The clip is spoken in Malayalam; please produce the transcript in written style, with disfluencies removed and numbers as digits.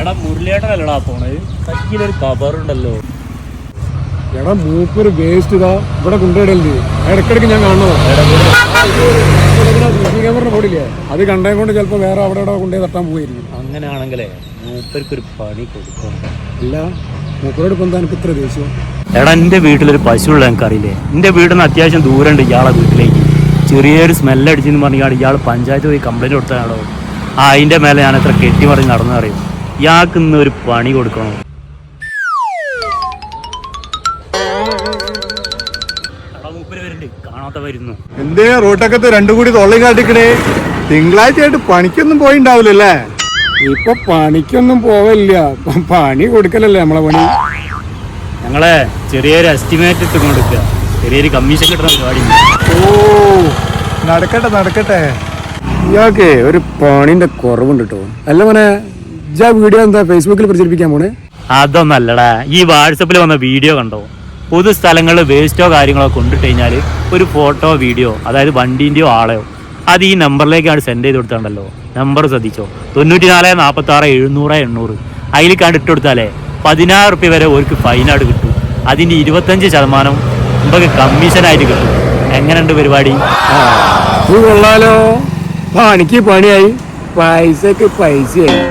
എടാ മുരളിയേട്ടനല്ലടാ പോണത്. കയ്യിലൊരു കവറുണ്ടല്ലോ. എടാ മൂപ്പര് വേസ്റ്റ് ഇതാ ഇവിടെ കൊണ്ടുപോയിടല്ലേ. ഇടയ്ക്കിടയ്ക്ക് ഞാൻ കാണുന്നതാ. ക്യാമറ പോടില്ലേ, അത് കണ്ടേ കൊണ്ട് ചിലപ്പോ വേറെ അവിടെ ഇവിടെ കൊണ്ടുപോയി തട്ടാൻ പോയിരിക്കും. അങ്ങനെയാണെങ്കിലേ മൂപ്പർക്കൊരു പണി കൊടുക്കണം. അല്ല മൂപ്പരോട് ഇപ്പം എന്താ എനിക്ക് ഇത്ര ദേഷ്യം? എടാ എൻ്റെ വീട്ടിലൊരു പശുള്ള എനിക്കറിയില്ലേ. എൻ്റെ വീട്ടിൽ നിന്ന് അത്യാവശ്യം ദൂരമുണ്ട് ഇയാളെ വീട്ടിലേക്ക്. ചെറിയൊരു സ്മെല്ലടിച്ചെന്ന് പറഞ്ഞാൽ ഇയാൾ പഞ്ചായത്ത് പോയി കംപ്ലൈൻറ്റ് കൊടുത്തതാണോ. അതിൻ്റെ മേലെ ഞാൻ എത്ര കെട്ടി പറഞ്ഞ് നടന്നു അറിയും. ഇയാൾക്ക് ഇന്ന് ഒരു പണി കൊടുക്കണം. കാണാത്ത വരുന്നു. എന്തേ റോട്ടക്കത്ത് രണ്ടും കൂടി തൊള്ളി കാട്ടിക്കണേ? തിങ്കളാഴ്ച ആയിട്ട് പണിക്കൊന്നും പോയിണ്ടാവില്ലല്ലേ? ഇപ്പൊ പണിക്കൊന്നും പോവില്ല, പണി കൊടുക്കലല്ലേ നമ്മളെ പണി. ഞങ്ങളെ ചെറിയൊരു എസ്റ്റിമേറ്റ് ഇട്ട് കൊടുക്കുക, ചെറിയൊരു കമ്മീഷൻ കിട്ടുന്ന പരിപാടി. ഓ നടക്കട്ടെ നടക്കട്ടെ. ഇയാൾക്ക് ഒരു പണിന്റെ കുറവുണ്ട് കേട്ടോ. അല്ല മോനെ, ഇജാ വീഡിയോ എന്താ ഫേസ്ബുക്കിൽ പ്രചരിപ്പിക്കാൻ പോണേ? അതൊന്നല്ലടാ, ഈ വാട്സപ്പിൽ വന്ന വീഡിയോ കണ്ടോ? പൊതു സ്ഥലങ്ങളിൽ വേസ്റ്റോ കാര്യങ്ങളോ കൊണ്ടിട്ട് കഴിഞ്ഞാൽ ഒരു ഫോട്ടോ വീഡിയോ, അതായത് വണ്ടീൻ്റെയോ ആളെയോ, അത് ഈ നമ്പറിലേക്കാണ് സെൻഡ് ചെയ്ത് കൊടുത്താണ്ടല്ലോ. നമ്പർ ശ്രദ്ധിച്ചോ, 94 46 700 800. അതിൽ കണ്ടിട്ട് കൊടുത്താലേ 16 റുപ്യ വരെ ഒരു ഫൈനായിട്ട് കിട്ടും. അതിൻ്റെ 25% നമുക്ക് കമ്മീഷനായിട്ട് കിട്ടും. എങ്ങനെയുണ്ട് പരിപാടി? ഇത് കൊള്ളാലോ. പണിക്ക് പണിയായി, പൈസക്ക് പൈസയായി.